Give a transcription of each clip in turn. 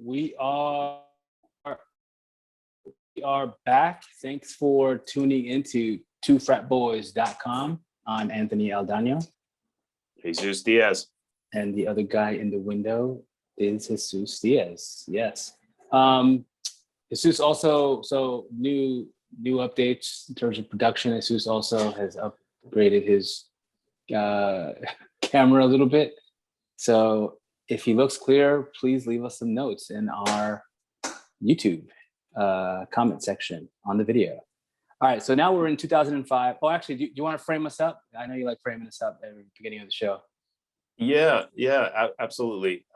we are back. Thanks for tuning into twofratboys.com. I'm Anthony Aldano. Jesus Diaz. And the other guy in the window is Jesus Diaz. Yes. Jesus also, so new updates in terms of production. Jesus also has upgraded his camera a little bit. So if he looks clear, please leave us some notes in our YouTube comment section on the video. All right, so now we're in 2005. Oh, actually, do you want to frame us up? I know you like framing us up at the beginning of the show. Yeah, absolutely.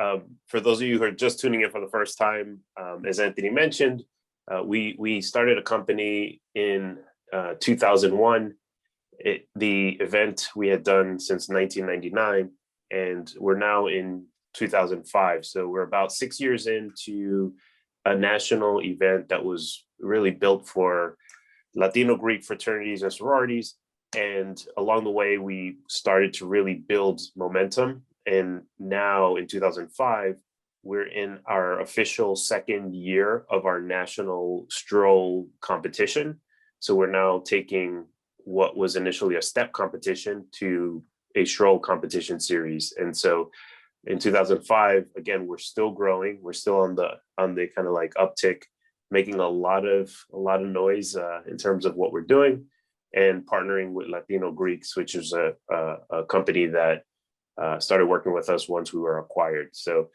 For those of you who are just tuning in for the first time, as Anthony mentioned, we started a company in 2001. The event we had done since 1999, and we're now in 2005. So we're about 6 years into a national event that was really built for Latino Greek fraternities and sororities. And along the way, we started to really build momentum. And now in 2005, we're in our official second year of our national stroll competition. So we're now taking what was initially a step competition to a stroll competition series. And so in 2005, again, we're still growing. We're still on the kind of like uptick, making a lot of noise in terms of what we're doing, and partnering with Latino Greeks, which is a company that started working with us once we were acquired. So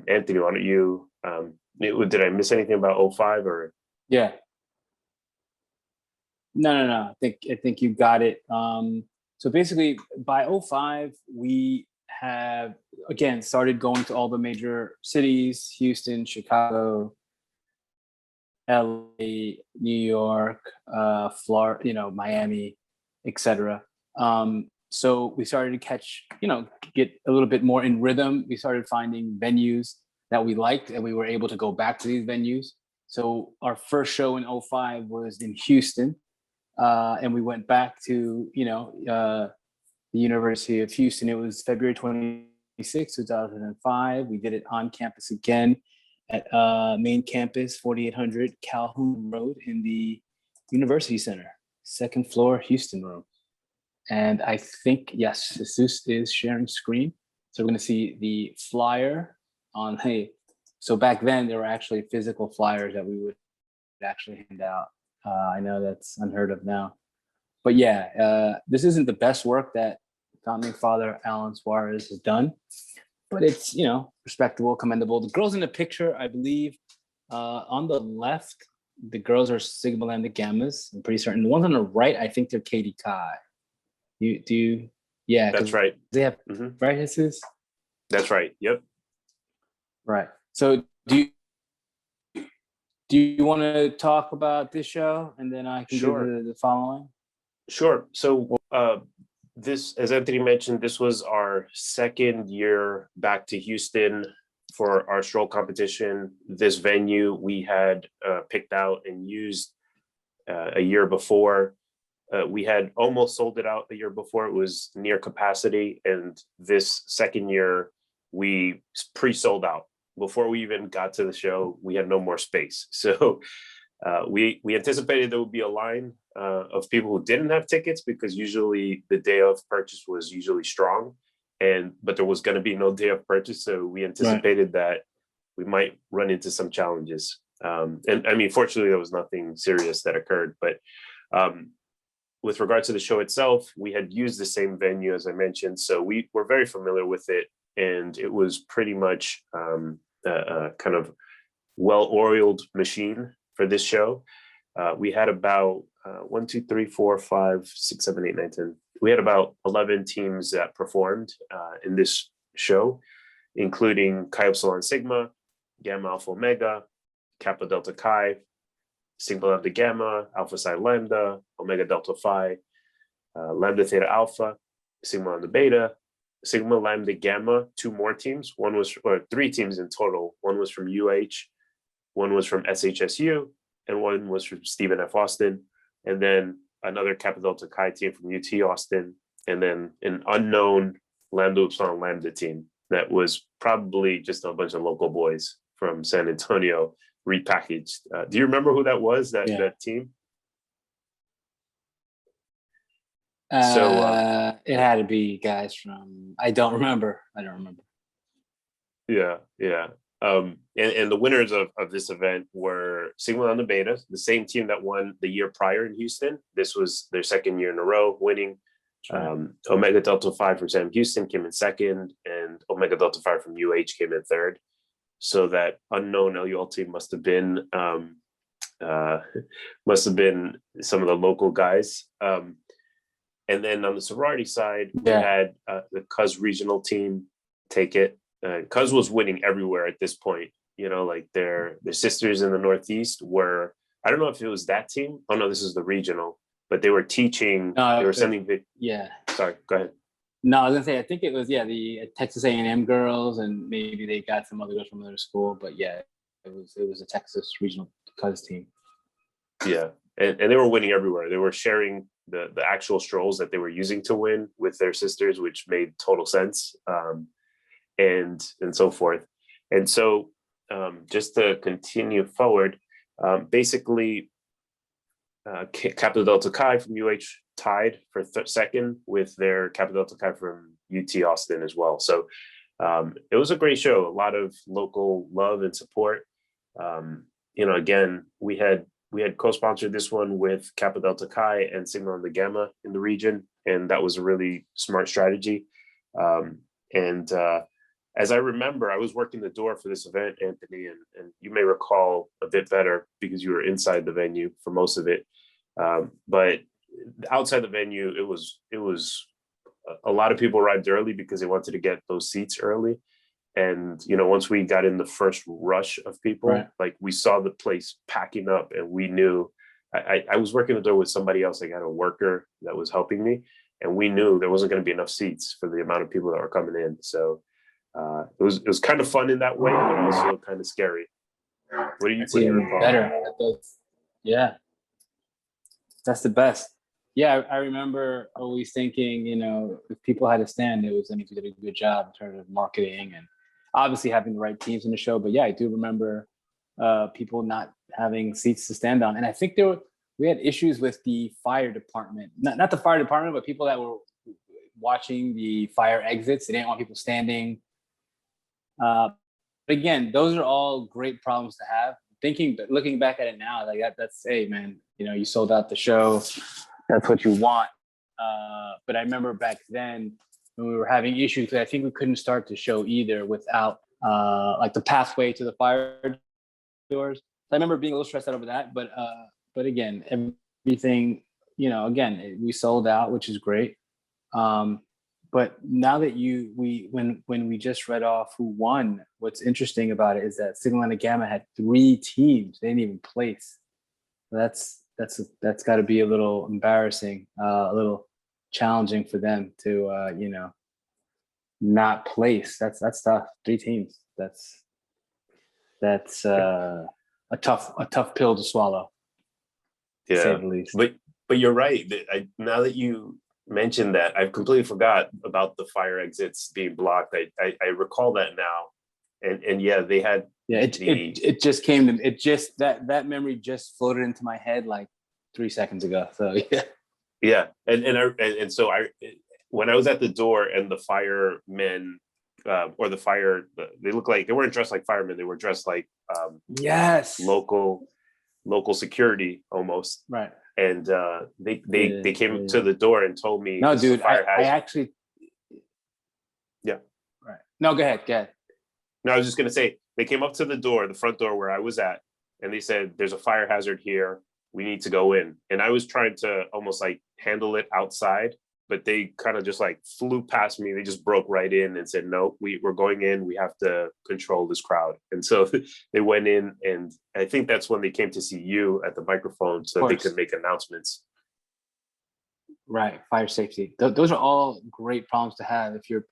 Anthony, why don't you, did I miss anything about 05 or? Yeah. No. I think you got it. So basically by 05, we have, again, started going to all the major cities: Houston, Chicago, LA, New York, Florida, Miami, etc. So we started to catch, get a little bit more in rhythm. We started finding venues that we liked, and we were able to go back to these venues. So our first show in 05 was in Houston, and we went back to, the University of Houston. It was February 26, 2005. We did it on campus again at main campus, 4800 Calhoun Road in the University Center, second floor, Houston room. And I think, yes, Jesus is sharing screen. So we're going to see the flyer on, so back then there were actually physical flyers that we would actually hand out. I know that's unheard of now. But yeah, this isn't the best work that founding father Alan Suarez has done, but it's, respectable, commendable. The girls in the picture, I believe, on the left, the girls are Sigma Lambda Gammas. I'm pretty certain. The ones on the right, I think they're Katie Kai. Yeah. That's right. They have, right, Jesus? That's right. Yep. Right. So do you want to talk about this show, and then I can do the following? Sure. So this, as Anthony mentioned, this was our second year back to Houston for our stroll competition. This venue we had picked out and used a year before. We had almost sold it out the year before. It was near capacity. And this second year, we pre-sold out. Before we even got to the show, we had no more space. So we anticipated there would be a line of people who didn't have tickets, because usually the day of purchase was usually strong, but there was going to be no day of purchase. So we anticipated that we might run into some challenges. And I mean, fortunately, there was nothing serious that occurred. But with regard to the show itself, we had used the same venue, as I mentioned. So we were very familiar with it. And it was pretty much a kind of well-oiled machine for this show. We had about 1, 2, 3, 4, 5, 6, 7, 8, 9, 10. We had about 11 teams that performed in this show, including Chi Upsilon Sigma, Gamma Alpha Omega, Kappa Delta Chi, Sigma Lambda Gamma, Alpha Psi Lambda, Omega Delta Phi, Lambda Theta Alpha, Sigma Lambda Beta, Sigma Lambda Gamma, 2 more teams. One was, or 3 teams in total. One was from UH, one was from SHSU, and one was from Stephen F. Austin. And then another Kappa Delta Chi team from UT Austin, and then an unknown Lambda Upsilon Lambda team that was probably just a bunch of local boys from San Antonio repackaged. Do you remember who that was? That team? It had to be guys from. I don't remember. Yeah. And the winners of this event were Sigma Lambda Beta, the same team that won the year prior in Houston. This was their second year in a row winning. Omega Delta Phi from Sam Houston came in second, and Omega Delta Phi from UH came in third. So that unknown LUL team must have been some of the local guys. And then on the sorority side, we had the Cuz regional team take it. Cuz was winning everywhere at this point. You know, like their sisters in the Northeast were. I don't know if it was that team. Oh no, this is the regional. But they were teaching. They were sending. Sorry, go ahead. No, I was gonna say I think it was the Texas A&M girls, and maybe they got some other girls from another school. But yeah, it was a Texas regional Cuz team. Yeah, and they were winning everywhere. They were sharing the actual strolls that they were using to win with their sisters, which made total sense, and so forth. And so just to continue forward, basically. Kappa Delta Chi from UH tied for second with their Kappa Delta Chi from UT Austin as well. So it was a great show, a lot of local love and support. Again, we had co-sponsored this one with Kappa Delta Chi and Sigma Lambda Gamma in the region, and that was a really smart strategy. As I remember, I was working the door for this event, Anthony, and you may recall a bit better because you were inside the venue for most of it. But outside the venue, it was a lot of people arrived early because they wanted to get those seats early. And, once we got in the first rush of people, like we saw the place packing up, and we knew I was working the door with somebody else. I had a worker that was helping me, and we knew there wasn't going to be enough seats for the amount of people that were coming in. So it was kind of fun in that way, but also kind of scary. What do you recall? Better. Yeah, that's the best. Yeah, I remember always thinking, if people had a stand, it was we did a good job in terms of marketing and obviously having the right teams in the show. But yeah, I do remember people not having seats to stand on, and I think we had issues with the fire department, not the fire department, but people that were watching the fire exits. They didn't want people standing. But again, those are all great problems to have. Looking back at it now, like that's hey man, you sold out the show. That's what you want. But I remember back then when we were having issues, because I think we couldn't start the show either without like the pathway to the fire doors. So I remember being a little stressed out over that. But again, everything, again, we sold out, which is great. But now that when we just read off who won, what's interesting about it is that Sigma Lambda Gamma had 3 teams. They didn't even place. That's got to be a little embarrassing, a little challenging for them to not place. That's tough. 3 teams. That's a tough pill to swallow. Yeah, to say the least. But you're right. Now that you mentioned that, I've completely forgot about the fire exits being blocked. I recall that now, and yeah, they had. Yeah, it just came to it. Just that memory just floated into my head like 3 seconds ago. So yeah. Yeah, and so when I was at the door and the firemen or the fire, they looked like they weren't dressed like firemen. They were dressed like local security almost. Right. And they came to the door and told me, no, dude, I actually. Yeah. Right. No, go ahead. No, I was just gonna say they came up to the door, the front door where I was at, and they said, "There's a fire hazard here. We need to go in." And I was trying to almost like handle it outside, but they kind of just like flew past me. They just broke right in and said, "No, we're going in. We have to control this crowd." And so they went in, and I think that's when they came to see you at the microphone so that they could make announcements. Right, fire safety. Those are all great problems to have if you're,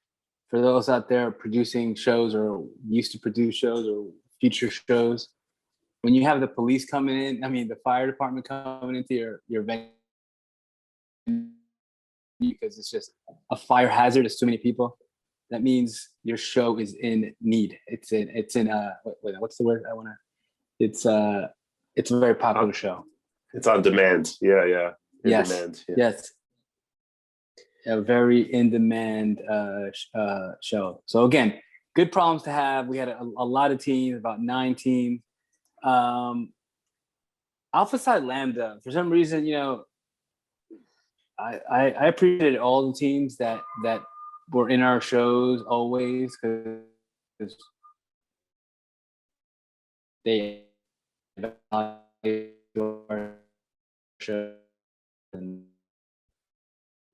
for those out there producing shows or used to produce shows or future shows. When you have the police coming in, the fire department coming into your venue because it's just a fire hazard. It's too many people. that means your show is in need. It's in what's the word I want to? It's a very popular show. It's on demand. Yeah. Yes. Demand. Yeah. Yes. A very in demand show. So again, good problems to have. We had a lot of teams, about 9 teams. Alpha Psi Lambda, for some reason, I appreciated all the teams that were in our shows always, because they your show and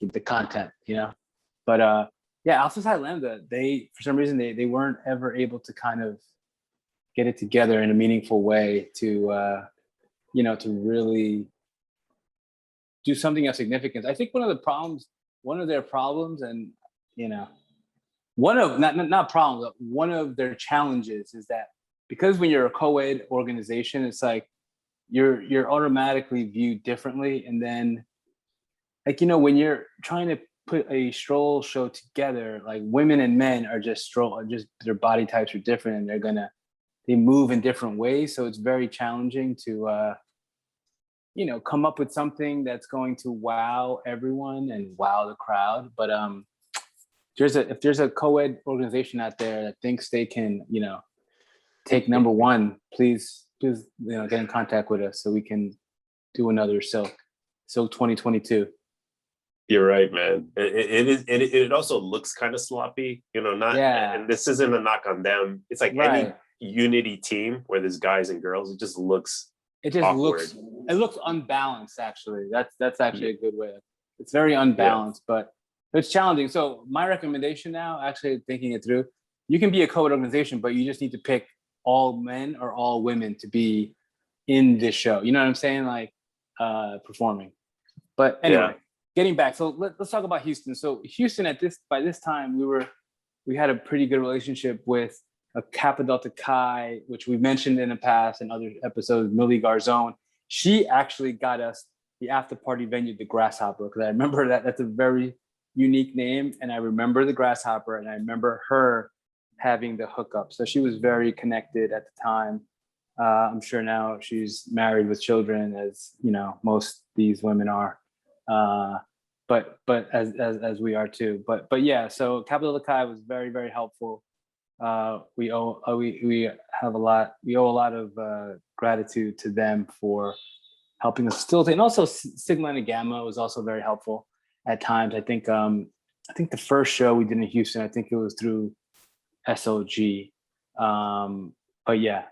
keep the content, But Alpha Psi Lambda, they for some reason they weren't ever able to kind of get it together in a meaningful way to to really do something of significance. I think one of their problems, and one of not problems, but one of their challenges is that because when you're a co-ed organization, it's like you're automatically viewed differently, and then when you're trying to put a stroll show together, like women and men are just their body types are different, and they move in different ways, so it's very challenging to come up with something that's going to wow everyone and wow the crowd. But if there's a co-ed organization out there that thinks they can take number one, please get in contact with us so we can do another Silk 2022. You're right, man. It also looks kind of sloppy, and this isn't a knock on them. It's like any Unity team where there's guys and girls, it just looks awkward. It looks unbalanced, actually. That's actually a good way. It's very unbalanced, but it's challenging. So my recommendation now, actually thinking it through, you can be a co-ed organization, but you just need to pick all men or all women to be in this show. You know what I'm saying? Like performing. But anyway, getting back. So let's talk about Houston. So Houston by this time we had a pretty good relationship with a Kappa Delta Chi, which we've mentioned in the past in other episodes, Millie Garzone. She actually got us the after party venue, the Grasshopper, because I remember that's a very unique name, and I remember the Grasshopper, and I remember her having the hookup. So she was very connected at the time. I'm sure now she's married with children, as most these women are, but as we are too. But yeah, so Kappa Delta Chi was very, very helpful. We owe a lot of gratitude to them for helping us facilitate, and also Sigma and Gamma was also very helpful at times. I think the first show we did in Houston, I think it was through SOG. But yeah,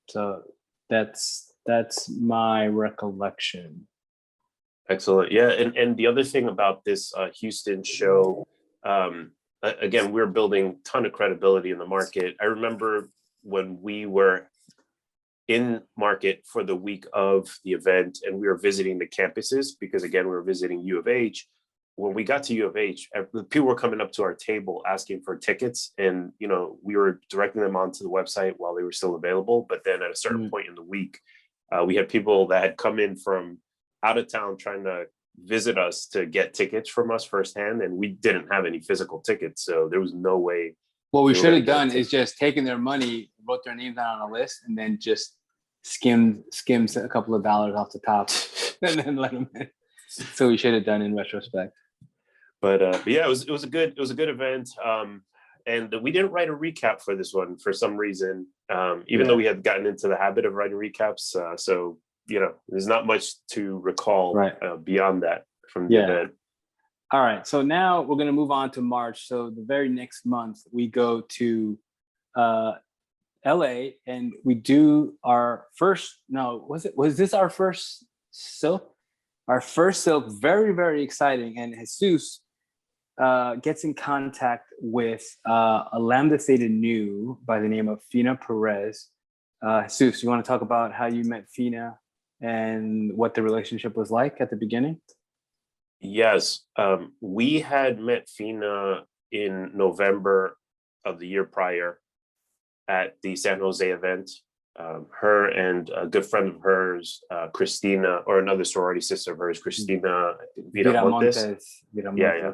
so that's my recollection. Excellent. Yeah, and the other thing about this Houston show, again, we're building a ton of credibility in the market. I remember when we were in market for the week of the event and we were visiting the campuses, because again, we were visiting U of H. When we got to U of H, people were coming up to our table asking for tickets, and we were directing them onto the website while they were still available. But then at a certain point in the week, we had people that had come in from out of town trying to visit us to get tickets from us firsthand, and we didn't have any physical tickets, so there was no way. What we should have done is just taken their money, wrote their names down on a list, and then just skimmed a couple of dollars off the top and then let them in. So we should have done in retrospect. But yeah, it was a good event. And we didn't write a recap for this one for some reason, even though we had gotten into the habit of writing recaps. So there's not much to recall beyond that from the event. All right, so now we're going to move on to March. So the very next month, we go to LA, and we do our first. No, was this our first Silk? Our first Silk, very, very exciting. And Jesus gets in contact with a Lambda Theta new by the name of Fina Perez. Jesus, you want to talk about how you met Fina and what the relationship was like at the beginning? Yes, we had met Fina in November of the year prior at the San Jose event. Her and a good friend of hers, Christina, or another sorority sister of hers, Christina Viramontes. Yeah.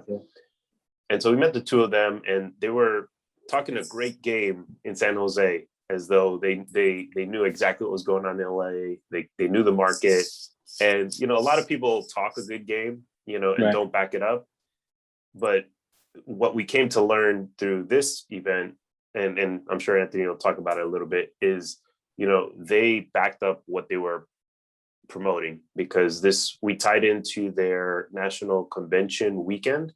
And so we met the two of them, and they were talking a great game in San Jose, as though they knew exactly what was going on in LA. They knew the market. And, a lot of people talk a good game, and don't back it up. But what we came to learn through this event, and I'm sure Anthony will talk about it a little bit, is, they backed up what they were promoting, because we tied into their national convention weekend.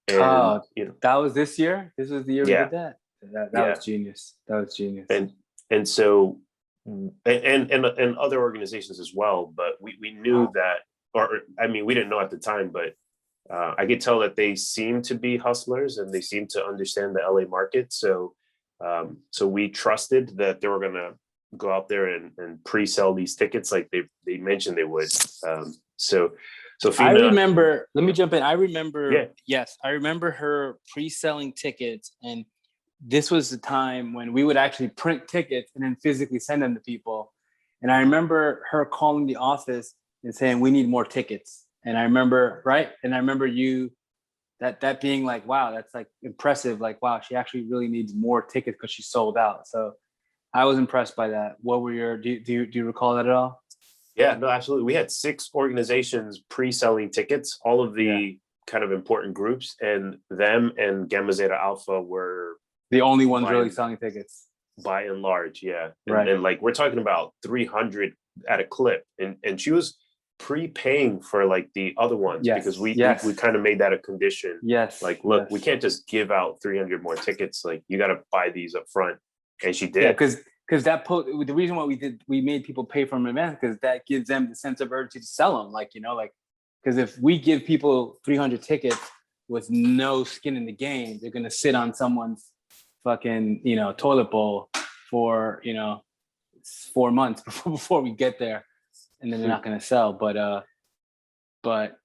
And, that was this year? This was the year we did that? That was genius. That was genius. And so, and other organizations as well, but we knew that, we didn't know at the time, but I could tell that they seem to be hustlers and they seem to understand the LA market. So we trusted that they were going to go out there and pre-sell these tickets like they mentioned they would. So Fina, I remember, let me jump in. I remember, yes, I remember her pre-selling tickets, and this was the time when we would actually print tickets and then physically send them to people. And I remember her calling the office and saying, we need more tickets. And I remember, right? And I remember that being like, wow, that's like impressive. Like, wow, she actually really needs more tickets because she sold out. So I was impressed by that. What were do you recall that at all? Yeah, no, absolutely. We had 6 organizations pre-selling tickets, all of the kind of important groups, and them and Gamma Zeta Alpha were the only ones really selling tickets. By and large, yeah. Right. And like we're talking about 300 at a clip. And she was prepaying for like the other ones, because we kind of made that a condition. Yes. Like, look, we can't just give out 300 more tickets. Like, you got to buy these up front. And she did. Yeah, because the reason why we made people pay for them in advance, because that gives them the sense of urgency to sell them. Like, because if we give people 300 tickets with no skin in the game, they're going to sit on someone's fucking, toilet bowl for, 4 months before we get there. And then they're not going to sell. But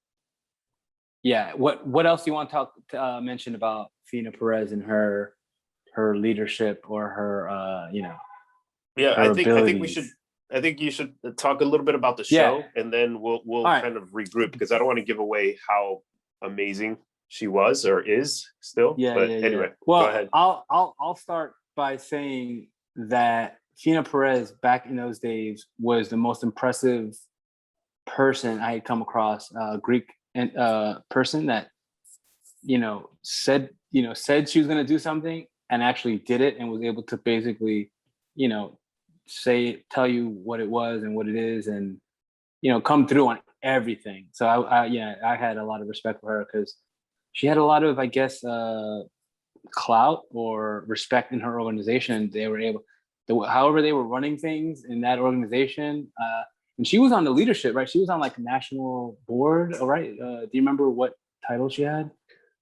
yeah, what else do you want to mention about Fina Perez and her leadership or her, Yeah, I think you should talk a little bit about the show, and then we'll kind of regroup, because I don't want to give away how amazing she was or is still. Anyway, well, go ahead. I'll start by saying that Fina Perez back in those days was the most impressive person I had come across, Greek person that, said she was going to do something and actually did it, and was able to basically, tell you what it was and what it is, and, come through on everything. So I had a lot of respect for her, because she had a lot of, I guess, clout or respect in her organization. They were able, however they were running things in that organization, and she was on the leadership, right? She was on like a national board, all right? Do you remember what title she had?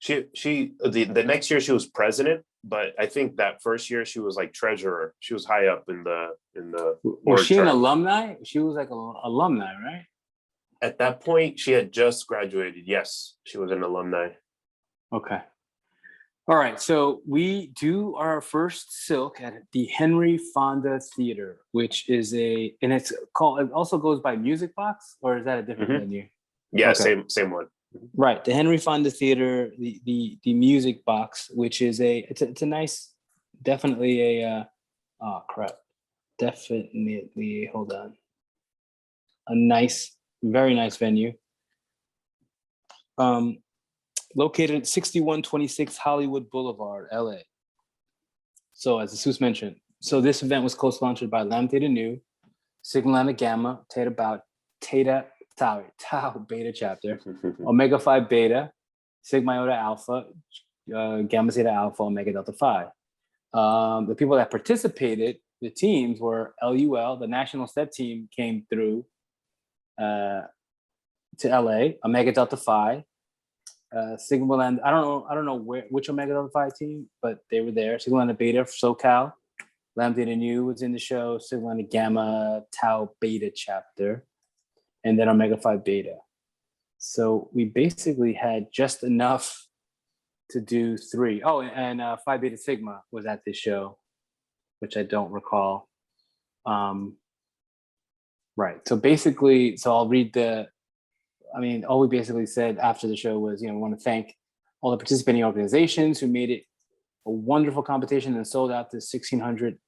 The next year she was president, but I think that first year she was like treasurer. She was high up in the. Was she an alumni? She was like an alumni, right? At that point, she had just graduated. Yes, she was an alumni. Okay. All right. So we do our first silk at the Henry Fonda Theater, which is and it's called, it also goes by Music Box, or is that a different venue? Yeah, okay. Same one. Right. The Henry Fonda Theater, the Music Box, which is it's a nice, definitely oh crap. Definitely, hold on. A nice, very nice venue. Located at 6126 Hollywood Boulevard, LA. So as Jesus mentioned, so this event was co-sponsored by Lambda Nu, Sigma Lambda Gamma, Tau Beta Chapter, Omega Phi Beta, Sigma Iota Alpha, Gamma Zeta Alpha, Omega Delta Phi. The people that participated, the teams were LUL, the national step team came through to LA, Omega Delta Phi, Sigma Lambda, I don't know which Omega Delta Phi team, but they were there. Sigma Lambda Beta, SoCal, Lambda Nu was in the show, Sigma Lambda Gamma, Tau Beta Chapter, and then Omega Phi Beta. So we basically had just enough to do 3. Oh, and Phi Beta Sigma was at this show, which I don't recall. Right. So basically, I'll read all we basically said after the show was, we want to thank all the participating organizations who made it a wonderful competition and sold out to 1,600,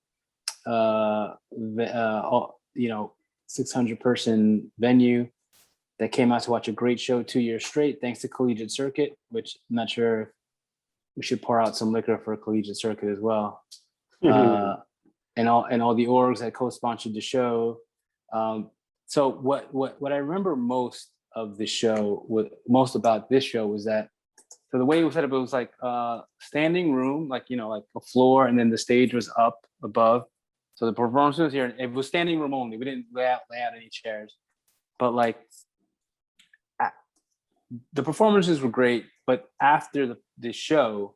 600 person venue that came out to watch a great show 2 years straight, thanks to Collegiate Circuit, which I'm not sure if we should pour out some liquor for Collegiate Circuit as well. And all the orgs that co-sponsored the show. So what I remember most of the show, most about this show was that, so the way it was set up, it was like a standing room, like a floor, and then the stage was up above. So the performance was here. It was standing room only. We didn't lay out any chairs, but like the performances were great. But after the show,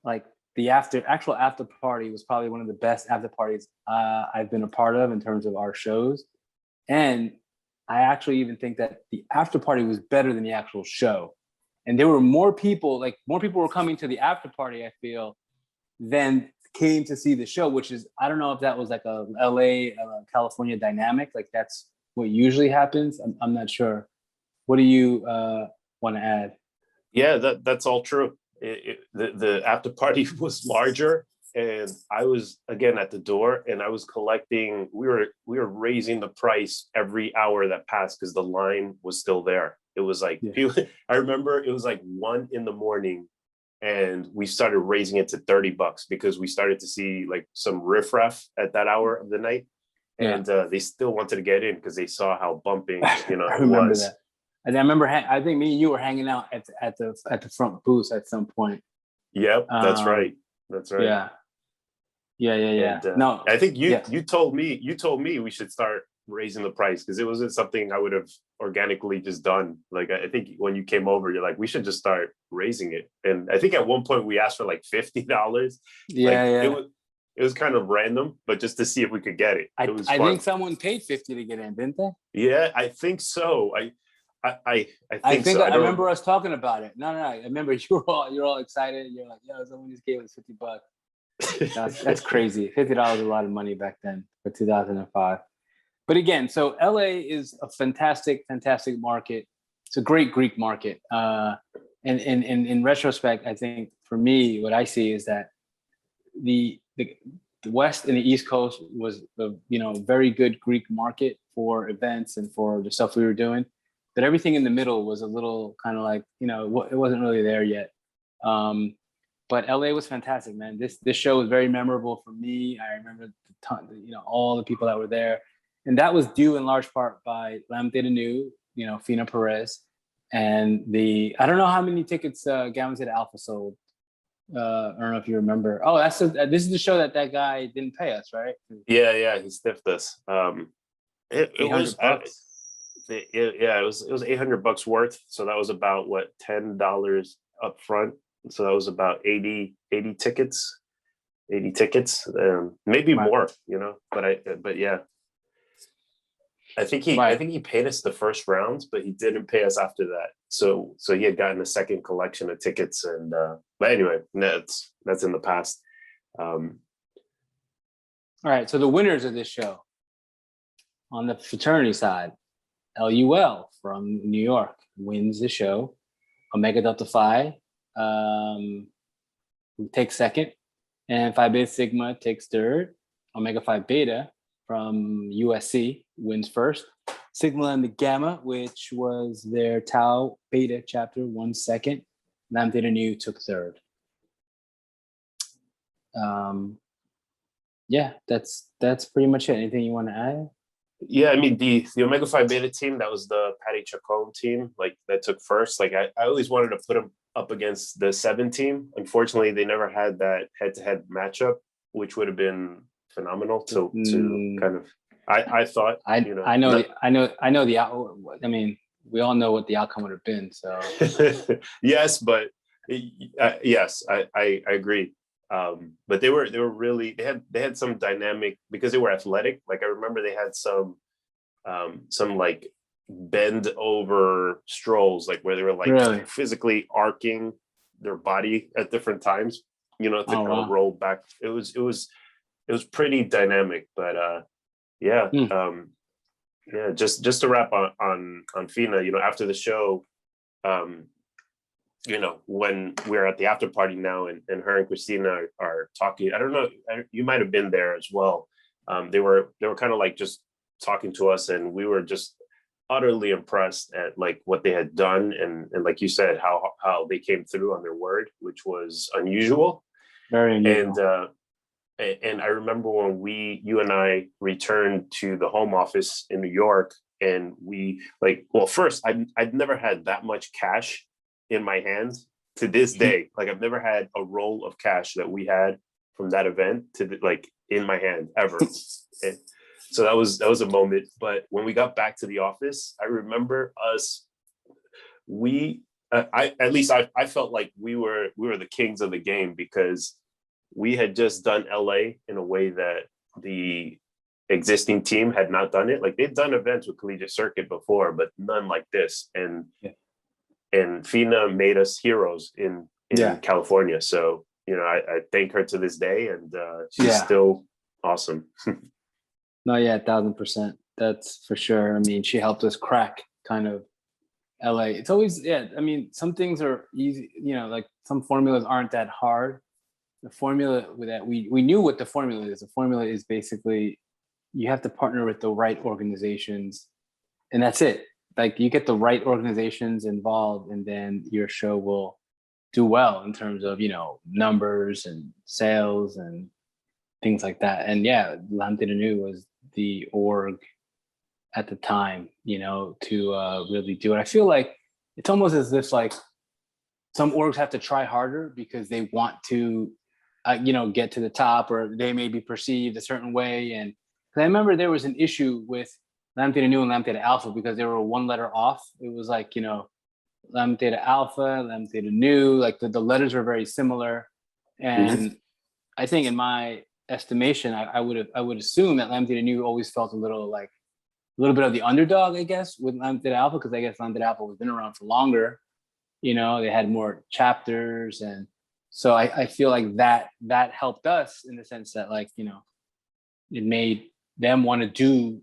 like the actual after party was probably one of the best after parties I've been a part of in terms of our shows. And I actually even think that the after party was better than the actual show. And there were more people were coming to the after party, I feel, than came to see the show, which is, I don't know if that was like a LA, California dynamic. Like that's what usually happens. I'm not sure. What do you want to add? Yeah, that's all true. The after party was larger, and I was again at the door, and I was collecting. We were raising the price every hour that passed because the line was still there. It was like, I remember it was like 1 a.m, and we started raising it to $30 because we started to see like some riffraff at that hour of the night, and they still wanted to get in because they saw how bumping, I it remember was. that. And I remember, I think me and you were hanging out at the front booth at some point. Yep, that's right. That's right. Yeah. And, no, I think you told me we should start raising the price because it wasn't something I would have organically just done. Like I think when you came over, you're like, we should just start raising it. And I think at one point we asked for like $50. It was kind of random, but just to see if we could get it. It was fun. I think someone paid $50 to get in, didn't they? Yeah, I think so. I think so. I remember us talking about it. No. I remember you're all excited. You're like, yo, someone just gave us $50. That's crazy. $50 is a lot of money back then for 2005. But again, so LA is a fantastic market. It's a great Greek market. And in retrospect, I think for me, what I see is that the West and the East Coast was a very good Greek market for events and for the stuff we were doing. But everything in the middle was a little kind of like, it wasn't really there yet. But LA was fantastic, man. This show was very memorable for me. I remember all the people that were there. And that was due in large part by Lambda Nu, Fina Perez. And I don't know how many tickets Gavin Zeta Alpha sold. I don't know if you remember. Oh, this is the show that guy didn't pay us, right? Yeah, he stiffed us. It was $800. It was $800 worth. So that was about what, $10 up front. So that was about 80 tickets, maybe more, but yeah. I think he paid us the first round, but he didn't pay us after that. So he had gotten a second collection of tickets, and but anyway, that's in the past. All right, so the winners of this show on the fraternity side, LUL from New York wins the show. Omega Delta Phi takes second, and Phi Beta Sigma takes third. Omega Phi Beta from USC wins first. Sigma and the Gamma, which was their Tau Beta chapter, won second. Lambda Nu took third. That's pretty much it. Anything you want to add? Yeah, I mean the Omega Phi Beta team, that was the Patty Chacon team, like that took first. Like I always wanted to put them up against the 7 team. Unfortunately, they never had that head-to-head matchup, which would have been phenomenal to kind of. I thought I mean, we all know what the outcome would have been. So yes, but yes, I agree. But they were really, they had some dynamic because they were athletic. Like I remember they had some like bend over strolls, like where they were like physically arcing their body at different times, to kind of roll back. It was pretty dynamic, but just to wrap on Fina, after the show, when we're at the after party now, and her and Christina are talking, I don't know, you might have been there as well. They were kind of like just talking to us, and we were just utterly impressed at like what they had done, and like you said, how they came through on their word, which was unusual. Very unusual. And I remember when you and I returned to the home office in New York, and we first I'd never had that much cash in my hands to this day. Like I've never had a roll of cash that we had from that event in my hand ever. So that was a moment. But when we got back to the office, I remember I felt like we were the kings of the game, because we had just done LA in a way that the existing team had not done it. Like they'd done events with Collegiate Circuit before, but none like this. And Fina made us heroes in California. So, I thank her to this day, and she's still awesome. No, 1,000%. That's for sure. I mean, she helped us crack kind of LA. It's always, I mean, some things are easy, like some formulas aren't that hard. The formula that we knew what the formula is. The formula is basically you have to partner with the right organizations, and that's it. Like you get the right organizations involved, and then your show will do well in terms of, numbers and sales and things like that. And Lambda was the org at the time, to really do it. I feel like it's almost as if like some orgs have to try harder because they want to, get to the top, or they may be perceived a certain way. And I remember there was an issue with Lambda Nu and Lambda Alpha because they were one letter off. It was like, Lambda Alpha, Lambda Nu, like the letters were very similar. And I think in my estimation, I would assume that Lambda Nu always felt a little bit of the underdog, I guess, with Lambda Alpha, because I guess Lambda Alpha has been around for longer. They had more chapters, and so I feel like that helped us in the sense that it made them want to do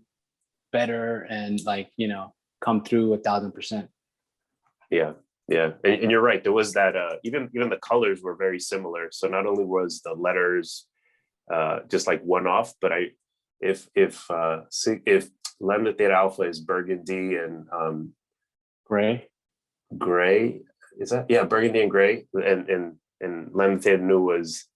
better and come through 1,000%. Yeah. And you're right. There was that even the colors were very similar. So not only was the letters just like one off, but if Lambda Theta Alpha is burgundy and gray, is that? Yeah, burgundy and gray, and Lambda Theta Nu was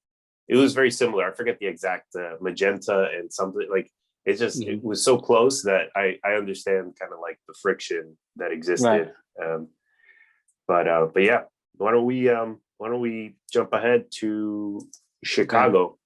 very similar. I forget the exact magenta and something like. It's just it was so close that I understand kind of like the friction that existed. Right. But yeah, why don't we jump ahead to Chicago?